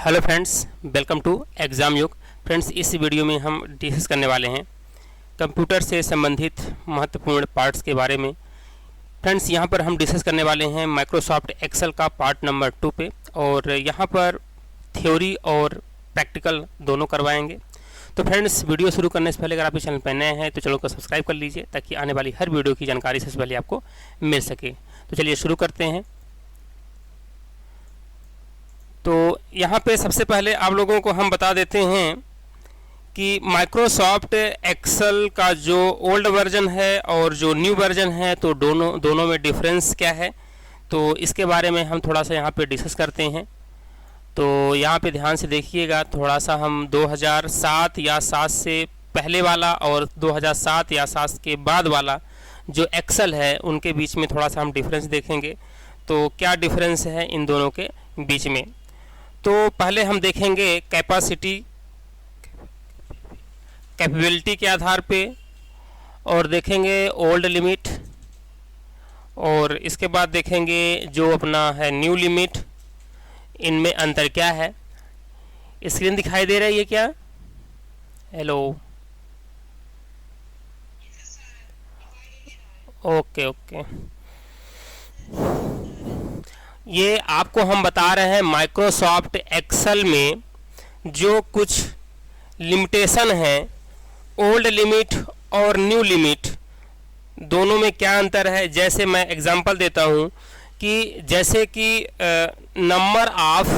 Hello friends, welcome to exam Yug. Friends, इस video में हम डिस्कस करने वाले हैं कंप्यूटर से संबंधित महत्वपूर्ण पार्ट्स के बारे में। फ्रेंड्स, यहाँ पर हम डिस्कस करने वाले हैं माइक्रोसॉफ्ट एक्सेल का पार्ट नंबर 2 पे, और यहाँ पर थ्योरी और प्रैक्टिकल दोनों करवाएंगे। तो फ्रेंड्स, वीडियो शुरू करने से पहले अगर आप इस चैनल पर नए हैं तो चैनल को सब्सक्राइब कर लीजिए ताकि आने वाली हर वीडियो की जानकारी सबसे पहले आपको मिल सके। तो चलिए शुरू करते हैं। तो यहाँ पे सबसे पहले आप लोगों को हम बता देते हैं कि माइक्रोसॉफ्ट एक्सेल का जो ओल्ड वर्जन है और जो न्यू वर्जन है तो दोनों में डिफरेंस क्या है, तो इसके बारे में हम थोड़ा सा यहाँ पे डिस्कस करते हैं। तो यहाँ पे ध्यान से देखिएगा, थोड़ा सा हम 2007 या 7 से पहले वाला और 2007 या 7 के बाद वाला जो एक्सेल है उनके बीच में थोड़ा सा हम डिफरेंस देखेंगे। तो क्या डिफरेंस है इन दोनों के बीच में, तो पहले हम देखेंगे कैपेबिलिटी के आधार पे, और देखेंगे ओल्ड लिमिट, और इसके बाद देखेंगे जो अपना है न्यू लिमिट। इनमें अंतर क्या है। स्क्रीन दिखाई दे रही है क्या? Hello, okay. ये आपको हम बता रहे हैं माइक्रोसॉफ्ट एक्सेल में जो कुछ लिमिटेशन है, ओल्ड लिमिट और न्यू लिमिट दोनों में क्या अंतर है। जैसे मैं एग्जांपल देता हूँ कि जैसे कि नंबर ऑफ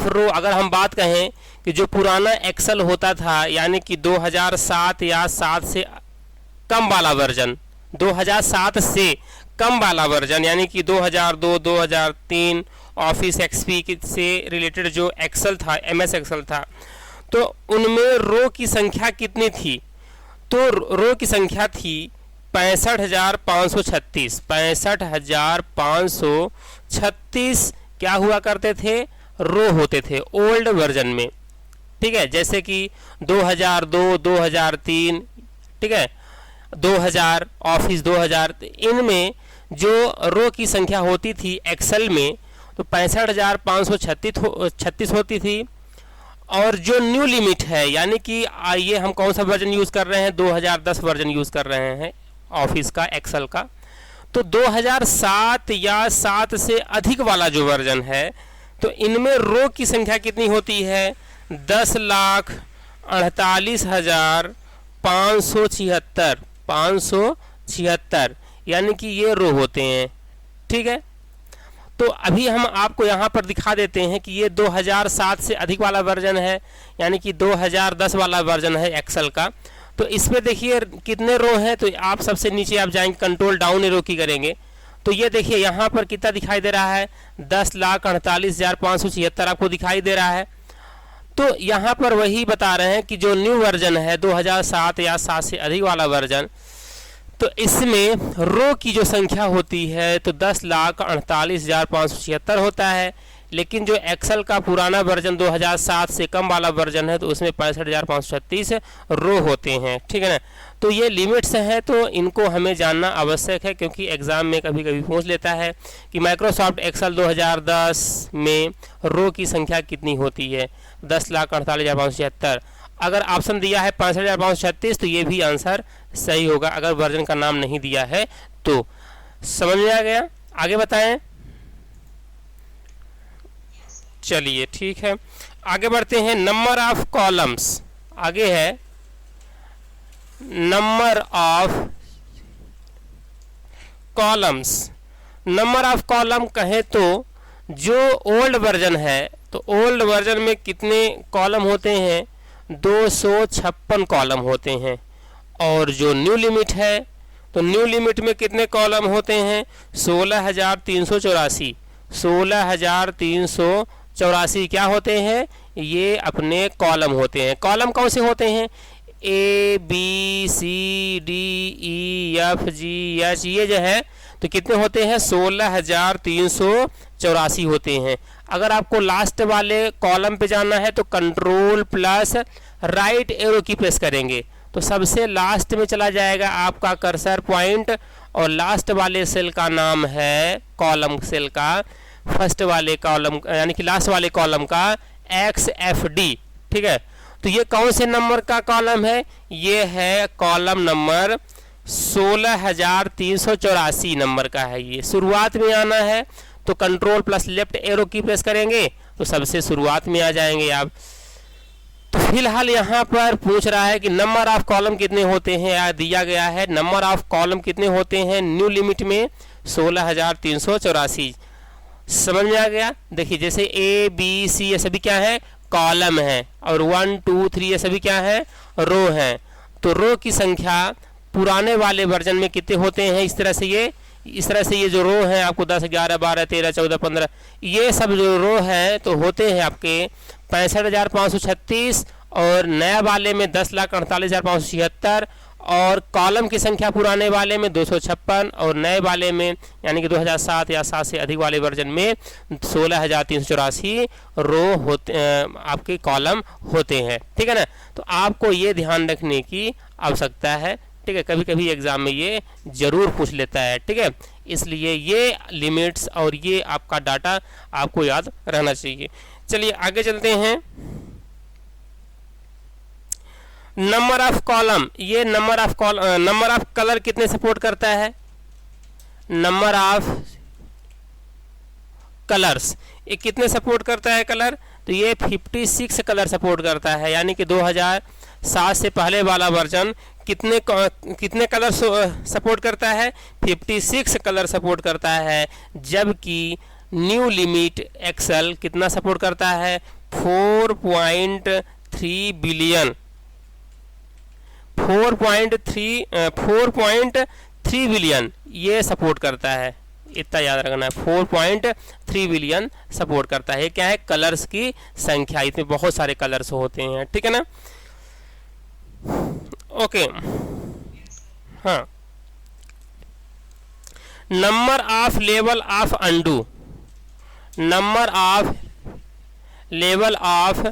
रो अगर हम बात कहें कि जो पुराना एक्सेल होता था, यानी कि 2007 या 7 से कम वाला वर्जन, 2007 से कम वाला वर्जन यानी कि 2002, 2003 ऑफिस एक्सपी से रिलेटेड जो एक्सेल था, एमएस एक्सेल था, तो उनमें रो की संख्या कितनी थी? तो रो की संख्या थी 65,536। 65,536 क्या हुआ करते थे? रो होते थे ओल्ड वर्जन में। ठीक है, जैसे कि 2002, 2003, ठीक है, 2000 ऑफिस 2000, इनमें जो रो की संख्या होती थी एक्सेल में तो 65,536 होती थी। और जो न्यू लिमिट है, यानी कि आइए हम कौन सा वर्जन यूज़ कर रहे हैं, 2010 वर्जन यूज़ कर रहे हैं ऑफिस का, एक्सेल का, तो 2007 या 7 से अधिक वाला जो वर्जन है तो इनमें रो की संख्या कितनी होती है? 10,48,576, यानी कि ये रो होते हैं। ठीक है, तो अभी हम आपको यहाँ पर दिखा देते हैं कि ये 2007 से अधिक वाला वर्जन है, यानी कि 2010 वाला वर्जन है एक्सेल का। तो इसमें देखिए कितने रो हैं, तो आप सबसे नीचे आप जाएंगे, कंट्रोल डाउन एरो की करेंगे तो ये देखिए यहाँ पर कितना दिखाई दे रहा है, 10,48,576 आपको दिखाई दे रहा है। तो यहाँ पर वही बता रहे हैं कि जो न्यू वर्जन है 2007 या 7 से अधिक वाला वर्जन, तो इसमें रो की जो संख्या होती है तो 10,48,576 होता है। लेकिन जो एक्सेल का पुराना वर्जन 2007 से कम वाला वर्जन है तो उसमें 65,536 रो होते हैं। ठीक है ना, तो ये लिमिट्स हैं, तो इनको हमें जानना आवश्यक है, क्योंकि एग्ज़ाम में कभी कभी पूछ लेता है कि माइक्रोसॉफ्ट एक्सेल 2010 में रो की संख्या कितनी होती है, 10,48,576। अगर ऑप्शन दिया है 65,536 तो ये भी आंसर सही होगा, अगर वर्जन का नाम नहीं दिया है तो। समझ में आ गया? आगे बताएं। चलिए ठीक है, आगे बढ़ते हैं। नंबर ऑफ कॉलम्स, आगे है number of columns. Number of column कहें तो जो ओल्ड वर्जन है तो ओल्ड वर्जन में कितने कॉलम होते हैं? 256 कॉलम होते हैं। और जो न्यू लिमिट है तो न्यू लिमिट में कितने कॉलम होते हैं? 16,384। 16,384 क्या होते हैं? ये अपने कॉलम होते हैं। कॉलम कौन से होते हैं? ABCDEFGH, ये जो है तो कितने होते हैं? 16,384 होते हैं। अगर आपको लास्ट वाले कॉलम पे जाना है तो कंट्रोल प्लस राइट एरो की प्रेस करेंगे तो सबसे लास्ट में चला जाएगा आपका कर्सर पॉइंट, और लास्ट वाले सेल का नाम है, कॉलम सेल का फर्स्ट वाले कॉलम यानी कि लास्ट वाले कॉलम का XFD, ठीक है। तो ये कौन से नंबर का कॉलम है? ये है कॉलम नंबर 16384 नंबर का है। ये शुरुआत में आना है तो कंट्रोल प्लस लेफ्ट एरो की प्रेस करेंगे तो सबसे शुरुआत में आ जाएंगे आप। तो फिलहाल यहाँ पर पूछ रहा है कि नंबर ऑफ कॉलम कितने होते हैं, या दिया गया है नंबर ऑफ कॉलम कितने होते हैं न्यू लिमिट में 16384। समझ में आ गया? देखिए जैसे A B C ये सभी क्या है? कॉलम है, और 1 2 3 ये सभी क्या है? रो हैं। तो रो की संख्या पुराने वाले वर्जन में कितने होते हैं? इस तरह से ये जो रो हैं आपको 10 11 12 13 14 15 ये सब जो रो हैं तो होते हैं आपके 65,536, और नया वाले में 10,48,576, और कॉलम की संख्या पुराने वाले में 256, और नए वाले में यानी कि 2007 या 7 से अधिक वाले वर्जन में 16,384 रो होते आपके कॉलम होते हैं, ठीक है ना। तो आपको ये ध्यान रखने की आवश्यकता है, ठीक है। कभी कभी एग्जाम में ये जरूर पूछ लेता है, ठीक है। इसलिए ये लिमिट्स और ये आपका डाटा आपको याद रहना चाहिए। चलिए आगे चलते हैं। नंबर ऑफ कॉलम, ये नंबर ऑफ कलर कितने सपोर्ट करता है? नंबर ऑफ कलर्स ये कितने सपोर्ट करता है कलर? तो ये 56 कलर सपोर्ट करता है, यानी कि 2007 से पहले वाला वर्जन कितने कलर सपोर्ट करता है? 56 कलर सपोर्ट करता है, जबकि न्यू लिमिट एक्सेल कितना सपोर्ट करता है? 4.3 बिलियन 4.3 बिलियन ये सपोर्ट करता है। इतना याद रखना है, 4.3 बिलियन सपोर्ट करता है। क्या है? कलर्स की संख्या, इसमें बहुत सारे कलर्स होते हैं, ठीक है ना। ओके, हाँ। Number of level of undo, number of level of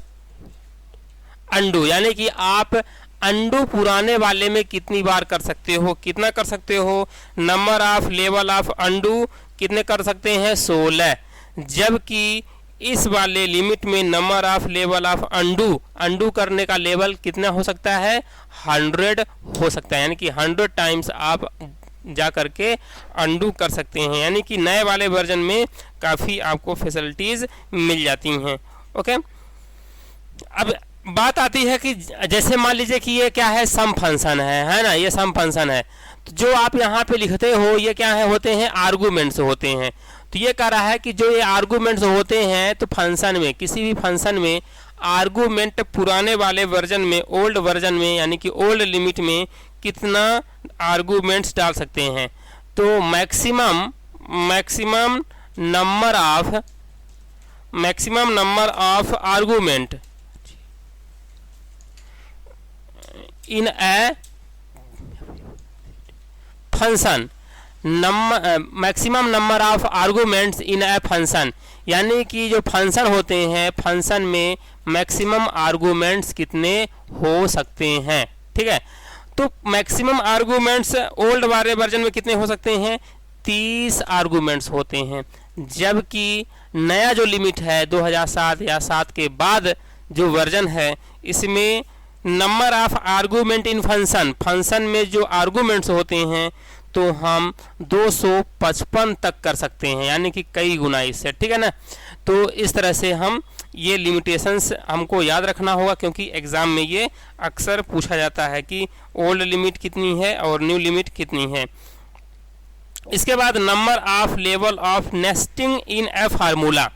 undo यानी कि आप अंडू पुराने वाले में कितनी बार कर सकते हो? कितना कर सकते हो? Number of level of undo कितने कर सकते हैं? 16, जबकि इस वाले लिमिट में number of level of undo करने का लेवल कितना हो सकता है? 100 हो सकता है, यानी कि 100 टाइम्स आप जा करके अंडू कर सकते हैं, यानी कि नए वाले वर्जन में काफ़ी आपको फैसिलिटीज़ मिल जाती हैं। ओके, अब बात आती है कि जैसे मान लीजिए कि ये क्या है? सम फंक्शन है ना, ये सम फंक्शन है। तो जो आप यहाँ पे लिखते हो ये क्या है? होते हैं आर्गूमेंट्स होते हैं। तो ये कह रहा है कि जो ये आर्गूमेंट्स होते हैं तो फंक्शन में, किसी भी फंक्शन में आर्गूमेंट पुराने वाले वर्जन में, ओल्ड वर्जन में यानी कि ओल्ड लिमिट में कितना आर्गूमेंट्स डाल सकते हैं? तो maximum number of argument in a function, maximum number of arguments in a function, यानी कि जो फंक्शन होते हैं फंक्शन में मैक्सिमम आर्गूमेंट्स कितने हो सकते हैं, ठीक है। तो मैक्सिमम आर्गूमेंट्स ओल्ड वाले वर्जन में कितने हो सकते हैं? 30 आर्गूमेंट्स होते हैं, जबकि नया जो लिमिट है 2007 या 7 के बाद जो वर्जन है इसमें number of argument in function में जो आर्गूमेंट्स होते हैं तो हम 255 तक कर सकते हैं, यानी कि कई गुना इससे, ठीक है ना। तो इस तरह से हम ये लिमिटेशंस हमको याद रखना होगा, क्योंकि एग्ज़ाम में ये अक्सर पूछा जाता है कि ओल्ड लिमिट कितनी है और न्यू लिमिट कितनी है। इसके बाद number of level of nesting in A formula,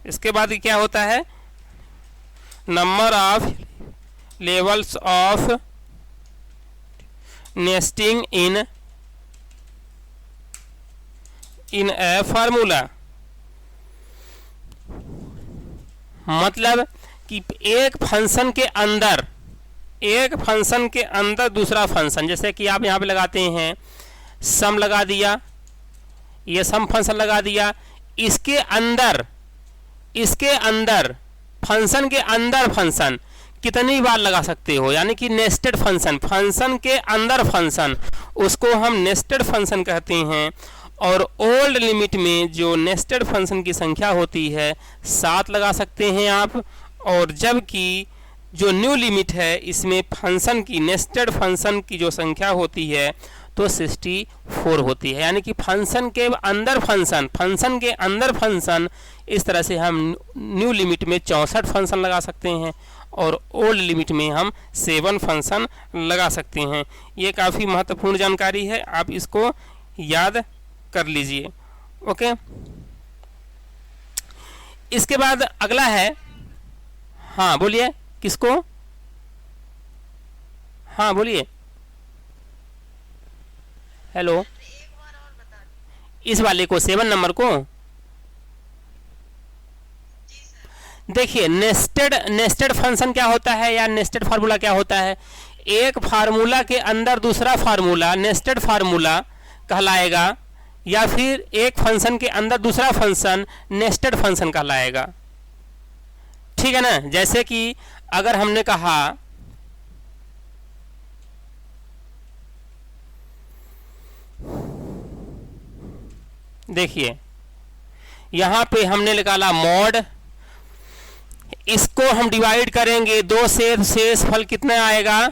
इसके बाद क्या होता है? Number of levels of nesting in A formula, मतलब कि एक फंक्शन के अंदर दूसरा फंक्शन, जैसे कि आप यहाँ पे लगाते हैं सम लगा दिया, ये सम फंक्शन लगा दिया, इसके अंदर फंक्शन के अंदर फंक्शन कितनी बार लगा सकते हो? यानी कि नेस्टेड फंक्शन के अंदर फंक्शन, उसको हम नेस्टेड फंक्शन कहते हैं। और ओल्ड लिमिट में जो नेस्टेड फंक्शन की संख्या होती है 7 लगा सकते हैं आप, और जबकि जो न्यू लिमिट है इसमें फंक्शन की नेस्टेड फंक्शन की जो संख्या होती है तो 64 होती है। यानी कि फंक्शन के अंदर फंक्शन के अंदर फंक्शन, इस तरह से हम न्यू लिमिट में 64 फंक्शन लगा सकते हैं और ओल्ड लिमिट में हम 7 फंक्शन लगा सकते हैं। ये काफ़ी महत्वपूर्ण जानकारी है, आप इसको याद कर लीजिए। ओके, इसके बाद अगला है, हाँ बोलिए, किसको, हाँ बोलिए, हेलो, इस वाले को 7 नंबर को देखिए। नेस्टेड फंक्शन क्या होता है या नेस्टेड फार्मूला क्या होता है? एक फार्मूला के अंदर दूसरा फार्मूला नेस्टेड फार्मूला कहलाएगा, या फिर एक फंक्शन के अंदर दूसरा फंक्शन नेस्टेड फंक्शन कहलाएगा। ठीक है ना? जैसे कि अगर हमने कहा देखिए यहां पे हमने निकाला मॉड, इसको हम डिवाइड करेंगे 2 से, शेष फल कितना आएगा?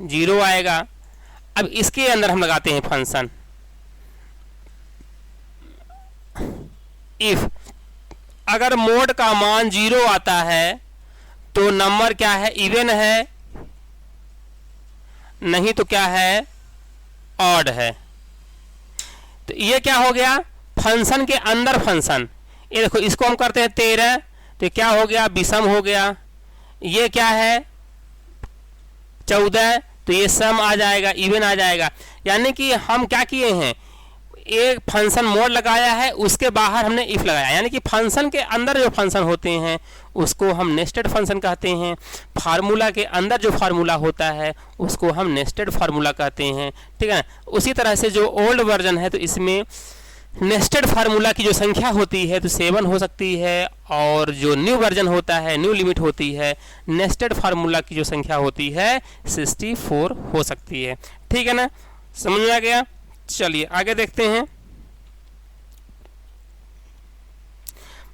0 आएगा। अब इसके अंदर हम लगाते हैं फंक्शन इफ। अगर मोड का मान 0 आता है तो नंबर क्या है? इवन है, नहीं तो क्या है? ऑड है। तो ये क्या हो गया? फंक्शन के अंदर फंक्शन। ये देखो, इसको हम करते हैं 13, तो क्या हो गया? विषम हो गया। ये क्या है? 14, तो ये सम आ जाएगा, इवन आ जाएगा। यानी कि हम क्या किए हैं, एक फंक्शन मोड लगाया है, उसके बाहर हमने इफ लगाया। यानी कि फंक्शन के अंदर जो फंक्शन होते हैं उसको हम नेस्टेड फंक्शन कहते हैं। फार्मूला के अंदर जो फार्मूला होता है उसको हम नेस्टेड फार्मूला कहते हैं। ठीक है ना? उसी तरह से जो ओल्ड वर्जन है तो इसमें नेस्टेड फार्मूला की जो संख्या होती है तो 7 हो सकती है, और जो न्यू वर्जन होता है, न्यू लिमिट होती है, नेस्टेड फार्मूला की जो संख्या होती है 64 हो सकती है। ठीक है ना? समझ में आ गया? चलिए आगे देखते हैं।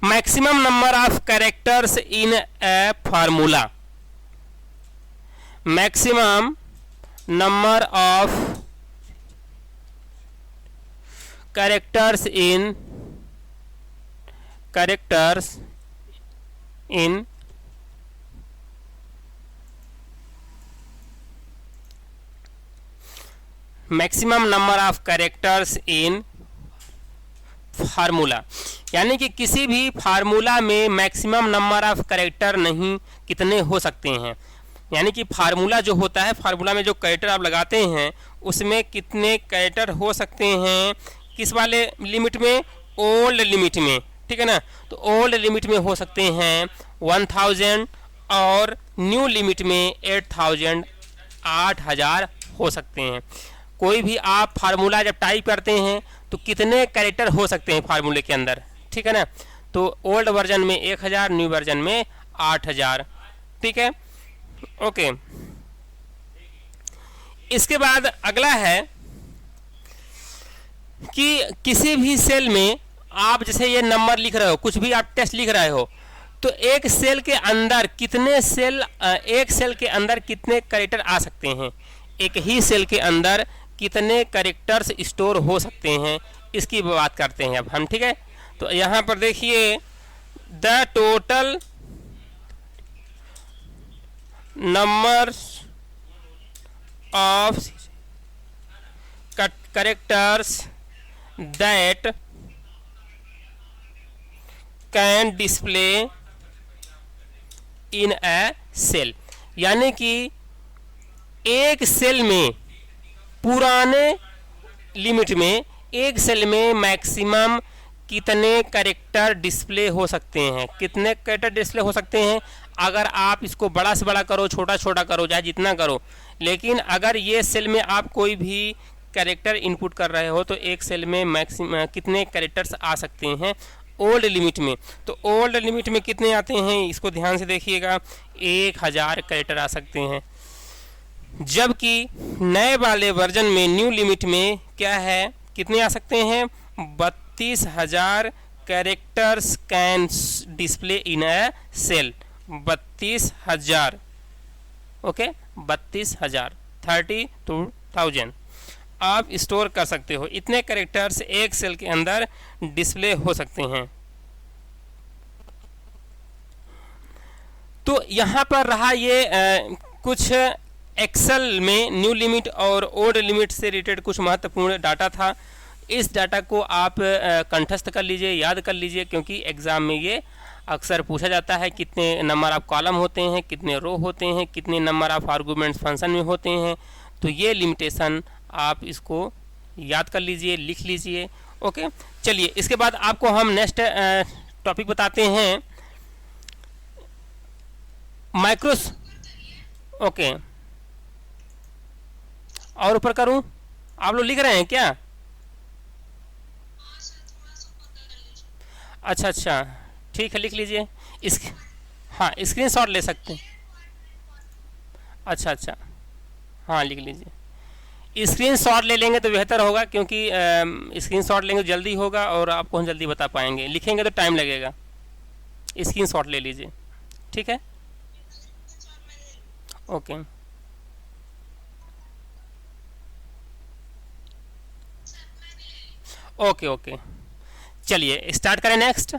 Maximum number of characters in A formula. Maximum number of characters in maximum number of characters in formula. यानी कि किसी भी फार्मूला में मैक्सिमम नंबर ऑफ कैरेक्टर नहीं, कितने हो सकते हैं। यानी कि फार्मूला जो होता है, फार्मूला में जो कैरेक्टर आप लगाते हैं उसमें कितने कैरेक्टर हो सकते हैं, किस वाले लिमिट में? ओल्ड लिमिट में। ठीक है ना? तो ओल्ड लिमिट में हो सकते हैं 1000, और न्यू लिमिट में 8000 हो सकते हैं। कोई भी आप फार्मूला जब टाइप करते हैं तो कितने कैरेक्टर हो सकते हैं फार्मूले के अंदर? ठीक है ना? तो ओल्ड वर्जन में 1000, न्यू वर्जन में 8000। ठीक है, ओके। इसके बाद अगला है कि किसी भी सेल में आप जैसे ये नंबर लिख रहे हो, कुछ भी आप टेस्ट लिख रहे हो, तो एक सेल के अंदर कितने एक सेल के अंदर कितने कैरेक्टर आ सकते हैं, एक ही सेल के अंदर कितने कैरेक्टर्स स्टोर हो सकते हैं, इसकी बात करते हैं अब हम। ठीक है, तो यहाँ पर देखिए the total number of characters that can display in a cell. यानी कि एक सेल में, पुराने लिमिट में एक सेल में मैक्सिमम कितने कैरेक्टर डिस्प्ले हो सकते हैं, कितने कैरेक्टर डिस्प्ले हो सकते हैं। अगर आप इसको बड़ा से बड़ा करो, छोटा छोटा करो, चाहे जितना करो, लेकिन अगर ये सेल में आप कोई भी कैरेक्टर इनपुट कर रहे हो तो एक सेल में मैक्सिमम कितने कैरेक्टर्स आ सकते हैं ओल्ड लिमिट में। तो ओल्ड लिमिट में कितने आते हैं, इसको ध्यान से देखिएगा, 1000 कैरेक्टर आ सकते हैं। जबकि नए वाले वर्जन में, न्यू लिमिट में क्या है, कितने आ सकते हैं? 32,000 characters can display in a cell. 32,000, okay, 32,000, 32,000 आप स्टोर कर सकते हो। इतने कैरेक्टर्स एक सेल के अंदर डिस्प्ले हो सकते हैं। तो यहाँ पर रहा ये कुछ एक्सेल में न्यू लिमिट और ओल्ड लिमिट से रिलेटेड कुछ महत्वपूर्ण डाटा था। इस डाटा को आप कंठस्थ कर लीजिए, याद कर लीजिए, क्योंकि एग्ज़ाम में ये अक्सर पूछा जाता है। कितने नंबर ऑफ कॉलम होते हैं, कितने रो होते हैं, कितने नंबर ऑफ आर्गूमेंट्स फंक्शन में होते हैं। तो ये लिमिटेशन आप इसको याद कर लीजिए, लिख लीजिए। ओके, चलिए इसके बाद आपको हम नेक्स्ट टॉपिक बताते हैं माइक्रोस। ओके, और ऊपर करूं? आप लोग लिख रहे हैं क्या? अच्छा अच्छा, ठीक है, लिख लीजिए। इस हाँ, स्क्रीनशॉट ले सकते हैं। अच्छा अच्छा, हाँ लिख लीजिए। स्क्रीनशॉट ले लेंगे तो बेहतर होगा, क्योंकि स्क्रीनशॉट लेंगे तो जल्दी होगा और आपको हम जल्दी बता पाएंगे। लिखेंगे तो टाइम लगेगा। स्क्रीनशॉट ले लीजिए, ठीक है। ओके, ओके ओके, चलिए स्टार्ट करें नेक्स्ट।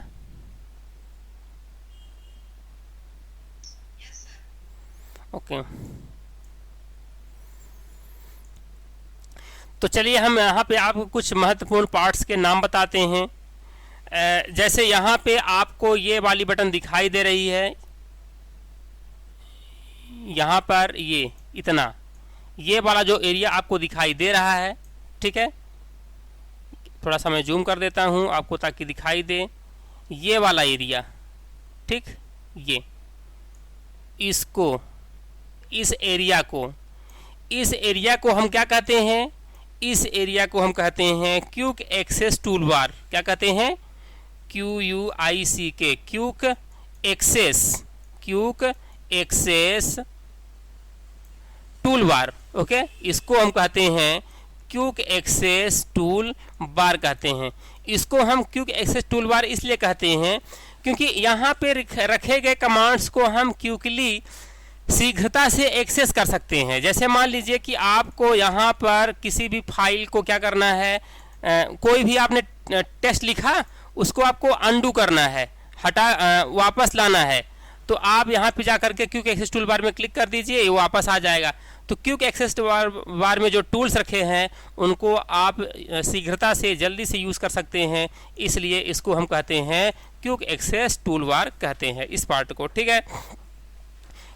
ओके, तो चलिए हम यहाँ पे आपको कुछ महत्वपूर्ण पार्ट्स के नाम बताते हैं। जैसे यहाँ पे आपको ये वाली बटन दिखाई दे रही है, यहाँ पर ये इतना, ये वाला जो एरिया आपको दिखाई दे रहा है, ठीक है। थोड़ा सा मैं जूम कर देता हूँ आपको ताकि दिखाई दे। ये वाला एरिया, ठीक, ये इसको, इस एरिया को हम क्या कहते हैं? इस एरिया को हम कहते हैं क्विक एक्सेस टूल बार। क्या कहते हैं? QUICK, quick access tool bar. Okay, इसको हम कहते हैं क्विक एक्सेस टूल बार कहते हैं। इसको हम क्विक एक्सेस टूल बार इसलिए कहते हैं क्योंकि यहाँ पे रखे गए कमांड्स को हम क्विकली शीघ्रता से एक्सेस कर सकते हैं। जैसे मान लीजिए कि आपको यहाँ पर किसी भी फाइल को क्या करना है, कोई भी आपने टेक्स्ट लिखा, उसको आपको अंडू करना है, वापस लाना है। तो आप यहाँ पे जा करके क्विक एक्सेस टूल बार में क्लिक कर दीजिए, ये वापस आ जाएगा। तो क्विक एक्सेस बार में जो टूल्स रखे हैं उनको आप शीघ्रता से, जल्दी से यूज़ कर सकते हैं, इसलिए इसको हम कहते हैं क्विक एक्सेस टूल बार कहते हैं, इस पार्ट को, ठीक है।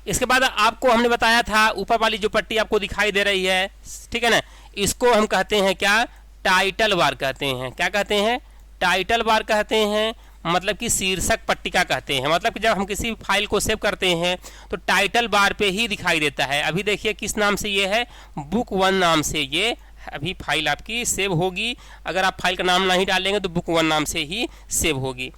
इसके बाद आपको हमने बताया था ऊपर वाली जो पट्टी आपको दिखाई दे रही है, ठीक है ना, इसको हम कहते हैं क्या? टाइटल बार कहते हैं। क्या कहते हैं? टाइटल बार कहते हैं, मतलब कि शीर्षक पट्टिका कहते हैं। मतलब कि जब हम किसी फाइल को सेव करते हैं तो टाइटल बार पे ही दिखाई देता है। अभी देखिए किस नाम से ये है, बुक 1 नाम से ये अभी फाइल आपकी सेव होगी। अगर आप फाइल का नाम नहीं डालेंगे तो बुक 1 नाम से ही सेव होगी।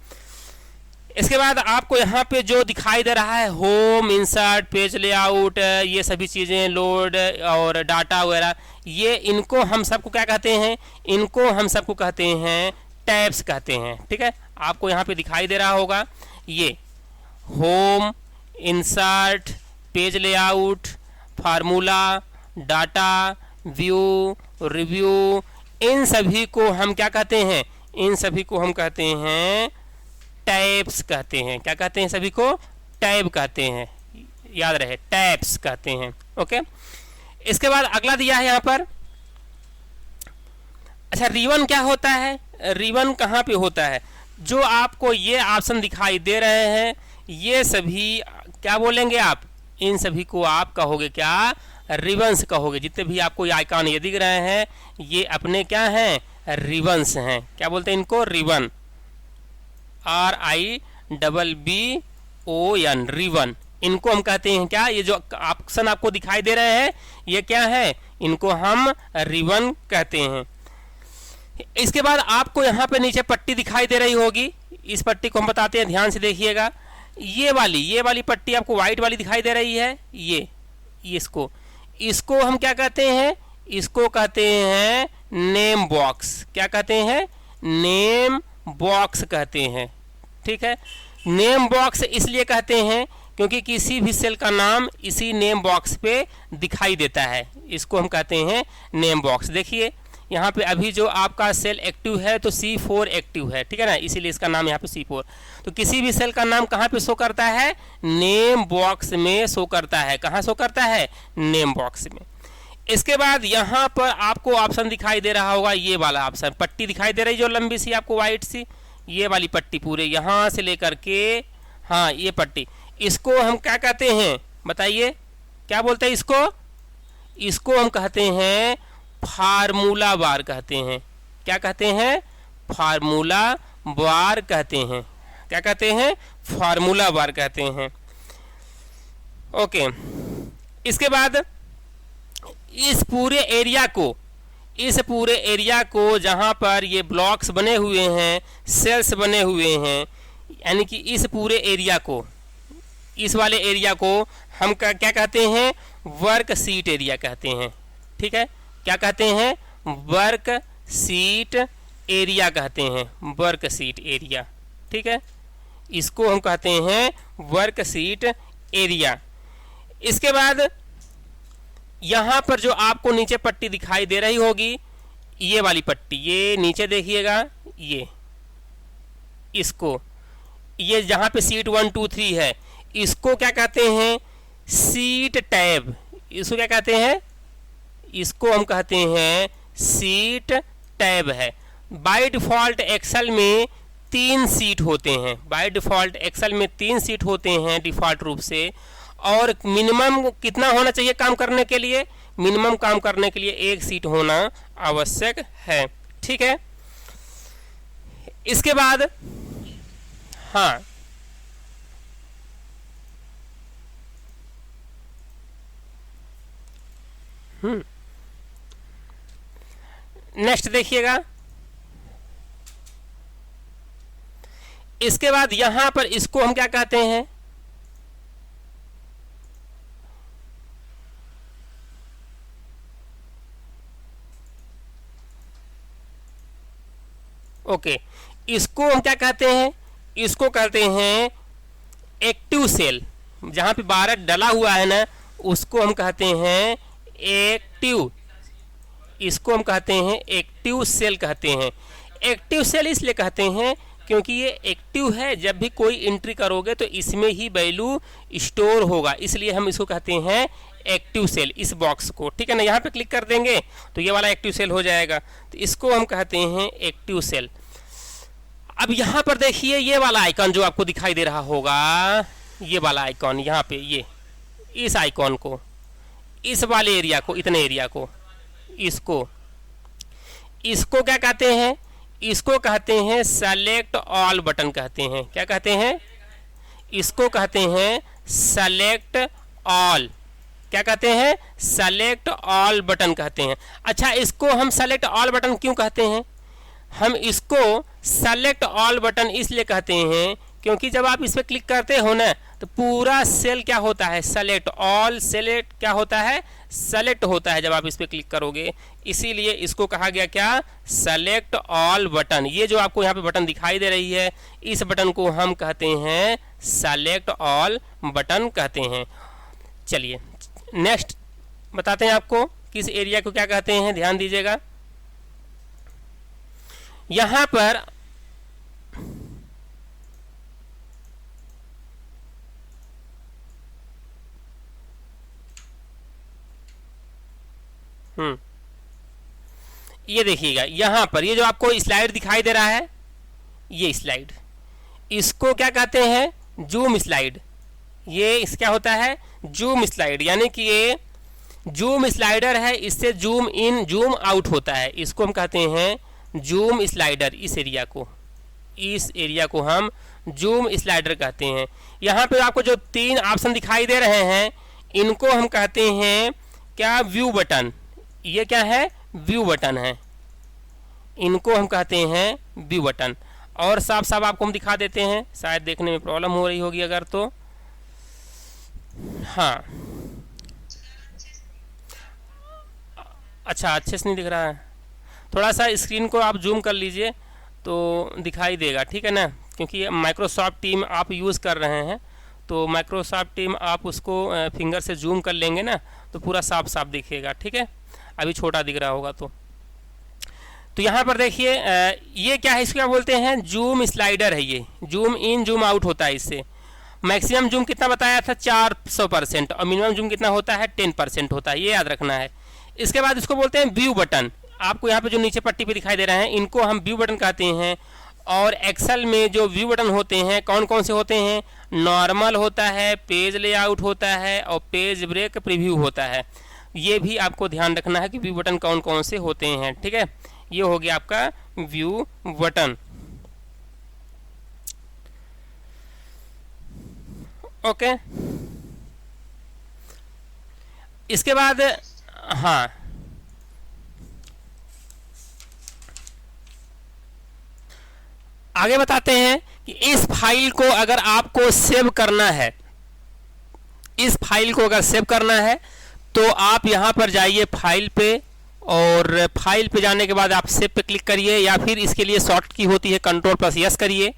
इसके बाद आपको यहाँ पे जो दिखाई दे रहा है होम, इंसर्ट, पेज लेआउट, ये सभी चीज़ें, लोड और डाटा वगैरह, ये इनको हम सबको क्या कहते हैं? इनको हम सबको कहते हैं टैब्स कहते हैं, ठीक है। आपको यहाँ पे दिखाई दे रहा होगा ये home, insert, page layout, formula, data, view, review, इन सभी को हम क्या कहते हैं? इन सभी को हम कहते हैं टैब्स कहते हैं। क्या कहते हैं? सभी को टैब कहते हैं, याद रहे, टैब्स कहते हैं। ओके, इसके बाद अगला दिया है यहाँ पर। अच्छा, रिबन क्या होता है? रिबन कहाँ पे होता है? जो आपको ये ऑप्शन दिखाई दे रहे हैं, ये सभी क्या बोलेंगे आप? इन सभी को आप कहोगे क्या? रिबन्स कहोगे। जितने भी आपको ये आइकॉन ये दिख रहे हैं, ये अपने क्या हैं? रिबन्स हैं। क्या बोलते हैं इनको? Ribbon, RIBBON, ribbon. इनको हम कहते हैं क्या? ये जो ऑप्शन आपको दिखाई दे रहे हैं, ये क्या है? इनको हम रिबन कहते हैं। इसके बाद आपको यहाँ पे नीचे पट्टी दिखाई दे रही होगी, इस पट्टी को हम बताते हैं, ध्यान से देखिएगा। ये वाली पट्टी आपको व्हाइट वाली दिखाई दे रही है, ये इसको हम क्या कहते हैं? इसको कहते हैं नेम बॉक्स। क्या कहते हैं? नेम बॉक्स कहते हैं। ठीक है, नेम बॉक्स इसलिए कहते हैं क्योंकि किसी भी सेल का नाम इसी नेम बॉक्स पे दिखाई देता है, इसको हम कहते हैं नेम बॉक्स। देखिए यहाँ पे अभी जो आपका सेल एक्टिव है तो C4 एक्टिव है, ठीक है ना, इसीलिए इसका नाम यहाँ पे C4। तो किसी भी सेल का नाम कहाँ पे शो करता है? नेम बॉक्स में शो करता है। कहाँ शो करता है? नेम बॉक्स में। इसके बाद यहाँ पर आपको ऑप्शन दिखाई दे रहा होगा, ये वाला ऑप्शन, पट्टी दिखाई दे रही जो लंबी सी आपको वाइट सी, ये वाली पट्टी पूरे यहाँ से लेकर के, हाँ ये पट्टी, इसको हम क्या कहते हैं बताइए? क्या बोलते हैं इसको? इसको हम कहते हैं फार्मूला बार कहते हैं। क्या कहते हैं? फार्मूला बार कहते हैं। क्या कहते हैं? फार्मूला बार कहते हैं। ओके, इसके बाद इस पूरे एरिया को जहां पर ये ब्लॉक्स बने हुए हैं, सेल्स बने हुए हैं, यानी कि इस पूरे एरिया को, इस वाले एरिया को हम क्या कहते हैं? वर्क शीट एरिया कहते हैं। ठीक है, क्या कहते हैं? वर्क शीट एरिया कहते हैं, वर्क शीट एरिया। ठीक है, इसको हम कहते हैं वर्क शीट एरिया। इसके बाद यहाँ पर जो आपको नीचे पट्टी दिखाई दे रही होगी, ये वाली पट्टी, ये नीचे देखिएगा, इसको, ये जहाँ पे सीट 1 2 3 है, इसको क्या कहते हैं? Seat tab. इसको क्या कहते हैं? इसको हम कहते हैं सीट टैब है। बाय डिफ़ॉल्ट एक्सेल में 3 सीट होते हैं, बाय डिफ़ॉल्ट एक्सेल में 3 सीट होते हैं डिफ़ॉल्ट रूप से। और मिनिमम कितना होना चाहिए काम करने के लिए? मिनिमम काम करने के लिए 1 सीट होना आवश्यक है। ठीक है, इसके बाद हाँ, नेक्स्ट देखिएगा। इसके बाद यहां पर इसको हम क्या कहते हैं? ओके, इसको हम क्या कहते हैं? इसको कहते हैं एक्टिव सेल। जहां पे 12 डला हुआ है ना, उसको हम कहते हैं एक्टिव, इसको हम कहते हैं एक्टिव सेल कहते हैं। एक्टिव सेल इसलिए कहते हैं क्योंकि ये एक्टिव है, जब भी कोई एंट्री करोगे तो इसमें ही वैल्यू स्टोर होगा, इसलिए हम इसको कहते हैं एक्टिव सेल, इस बॉक्स को। ठीक है ना, यहाँ पे क्लिक कर देंगे तो ये वाला एक्टिव सेल हो जाएगा, तो इसको हम कहते हैं एक्टिव सेल। अब यहाँ पर देखिए ये वाला आइकन जो आपको दिखाई दे रहा होगा, ये वाला आइकॉन, यहाँ पे ये, इस आइकॉन को, इस वाले एरिया को, इतने एरिया को, इसको क्या कहते हैं? इसको कहते हैं सेलेक्ट ऑल बटन कहते हैं। क्या कहते हैं? इसको कहते हैं सेलेक्ट ऑल। क्या कहते हैं? सेलेक्ट ऑल बटन कहते हैं। अच्छा, इसको हम सेलेक्ट ऑल बटन क्यों कहते हैं? हम इसको सेलेक्ट ऑल बटन इसलिए कहते हैं क्योंकि जब आप इस पर क्लिक करते हो ना, तो पूरा सेल क्या होता है? सेलेक्ट ऑल, सेलेक्ट क्या होता है? सेलेक्ट होता है जब आप इस पर क्लिक करोगे, इसीलिए इसको कहा गया क्या? Select all button. ये जो आपको यहाँ पे बटन दिखाई दे रही है, इस बटन को हम कहते हैं सेलेक्ट ऑल बटन कहते हैं। चलिए नेक्स्ट बताते हैं आपको किस एरिया को क्या कहते हैं, ध्यान दीजिएगा। यहाँ पर ये देखिएगा, यहाँ पर ये जो आपको स्लाइड दिखाई दे रहा है, ये स्लाइड, इसको क्या कहते हैं? Zoom slide. ये इस क्या होता है? जूम स्लाइड, यानी कि ये जूम स्लाइडर है, इससे जूम इन जूम आउट होता है, इसको हम कहते हैं जूम स्लाइडर। इस एरिया को हम जूम स्लाइडर कहते हैं। यहाँ पे आपको जो 3 ऑप्शन दिखाई दे रहे हैं, इनको हम कहते हैं क्या? View button. ये क्या है? व्यू बटन है, इनको हम कहते हैं व्यू बटन। और साफ साफ आपको हम दिखा देते हैं, शायद देखने में प्रॉब्लम हो रही होगी अगर तो, हाँ अच्छा अच्छे से नहीं दिख रहा है, थोड़ा सा स्क्रीन को आप जूम कर लीजिए तो दिखाई देगा, ठीक है ना, क्योंकि माइक्रोसॉफ्ट टीम आप यूज़ कर रहे हैं तो माइक्रोसॉफ्ट टीम आप उसको फिंगर से जूम कर लेंगे ना तो पूरा साफ साफ दिखेगा, ठीक है। अभी छोटा दिख रहा होगा तो यहाँ पर देखिए ये क्या है, इसको क्या बोलते हैं, जूम स्लाइडर है। ये जूम इन जूम आउट होता है। इससे मैक्सिमम जूम कितना बताया था 400% और मिनिमम जूम कितना होता है 10% होता है, ये याद रखना है। इसके बाद इसको बोलते हैं व्यू बटन। आपको यहाँ पे जो नीचे पट्टी पे दिखाई दे रहे हैं इनको हम व्यू बटन कहते हैं। और एक्सेल में जो व्यू बटन होते हैं कौन कौन से होते हैं, नॉर्मल होता है, पेज लेआउट होता है और पेज ब्रेक प्रीव्यू होता है। ये भी आपको ध्यान रखना है कि व्यू बटन कौन कौन से होते हैं, ठीक है। ये हो गया आपका व्यू बटन। ओके, इसके बाद हाँ आगे बताते हैं कि इस फाइल को अगर आपको सेव करना है, इस फाइल को अगर सेव करना है तो आप यहां पर जाइए फाइल पे और फाइल पे जाने के बाद आप सेव पे क्लिक करिए या फिर इसके लिए शॉर्ट की होती है Ctrl+S करिए।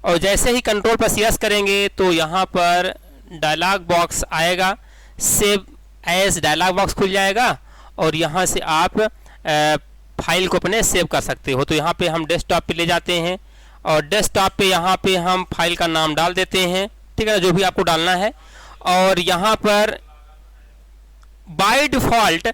और जैसे ही Ctrl+S करेंगे तो यहाँ पर डायलॉग बॉक्स आएगा, सेव एज डायलॉग बॉक्स खुल जाएगा और यहाँ से आप फाइल को अपने सेव कर सकते हो। तो यहाँ पे हम डेस्कटॉप पे ले जाते हैं और डेस्कटॉप पे यहाँ पे हम फाइल का नाम डाल देते हैं, ठीक है, जो भी आपको डालना है। और यहाँ पर बाय डिफ़ॉल्ट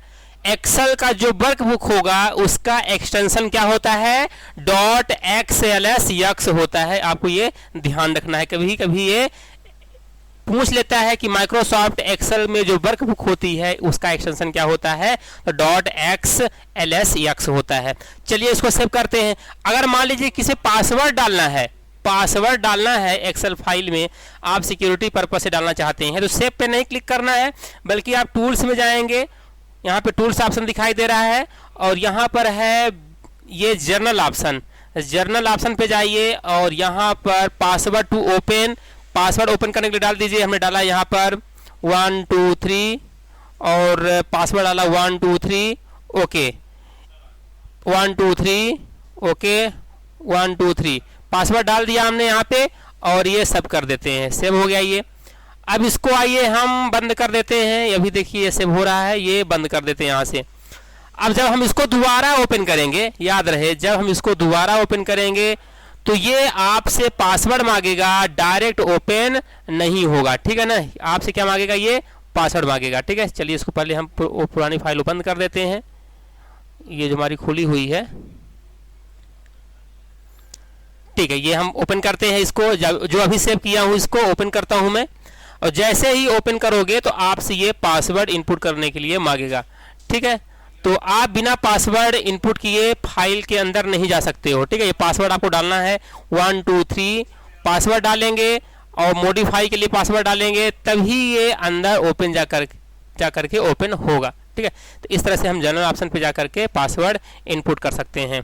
एक्सेल का जो वर्कबुक होगा उसका एक्सटेंशन क्या होता है, .xls होता है। आपको ये ध्यान रखना है, कभी कभी ये पूछ लेता है कि माइक्रोसॉफ्ट एक्सेल में जो वर्कबुक होती है उसका एक्सटेंशन क्या होता है, तो .xls होता है। चलिए इसको सेव करते हैं। अगर मान लीजिए किसी पासवर्ड डालना है एक्सेल फाइल में, आप सिक्योरिटी पर्पस से डालना चाहते हैं तो सेव पे नहीं क्लिक करना है बल्कि आप टूल्स में जाएंगे। यहाँ पे टूल्स ऑप्शन दिखाई दे रहा है और यहाँ पर है ये जर्नल ऑप्शन पे जाइए और यहाँ पर password to open, password open करने के लिए डाल दीजिए। हमने डाला यहाँ पर 1 2 3 और पासवर्ड डाला 1 2 3 ओके, 1 2 3 ओके, 1 2 3 पासवर्ड डाल दिया हमने यहाँ पे और ये सब कर देते हैं, सेव हो गया ये। अब इसको आइए हम बंद कर देते हैं, अभी देखिए ये सेव हो रहा है, ये बंद कर देते हैं यहाँ से। अब जब हम इसको दोबारा ओपन करेंगे, याद रहे जब हम इसको दोबारा ओपन करेंगे तो ये आपसे पासवर्ड मांगेगा, डायरेक्ट ओपन नहीं होगा, ठीक है ना। आपसे क्या मांगेगा, ये पासवर्ड मांगेगा, ठीक है। चलिए इसको पहले हम पुरानी फाइल ओपन कर देते हैं, ये जो हमारी खुली हुई है, ठीक है। ये हम ओपन करते हैं इसको, जो अभी सेव किया हूँ इसको ओपन करता हूँ मैं। और जैसे ही ओपन करोगे तो आपसे ये पासवर्ड इनपुट करने के लिए मांगेगा, ठीक है। तो आप बिना पासवर्ड इनपुट किए फाइल के अंदर नहीं जा सकते हो, ठीक है। ये पासवर्ड आपको डालना है 1 2 3 पासवर्ड डालेंगे और मॉडिफाई के लिए पासवर्ड डालेंगे, तभी ये अंदर ओपन जा करके ओपन होगा, ठीक है। तो इस तरह से हम जनरल ऑप्शन पे जा करके पासवर्ड इनपुट कर सकते हैं।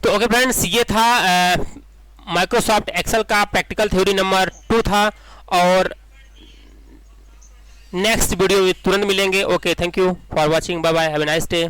तो ओके फ्रेंड्स, ये था माइक्रोसॉफ्ट एक्सेल का प्रैक्टिकल थ्योरी नंबर 2 था और नेक्स्ट वीडियो में तुरंत मिलेंगे। Okay, thank you for watching, bye bye, have a nice day.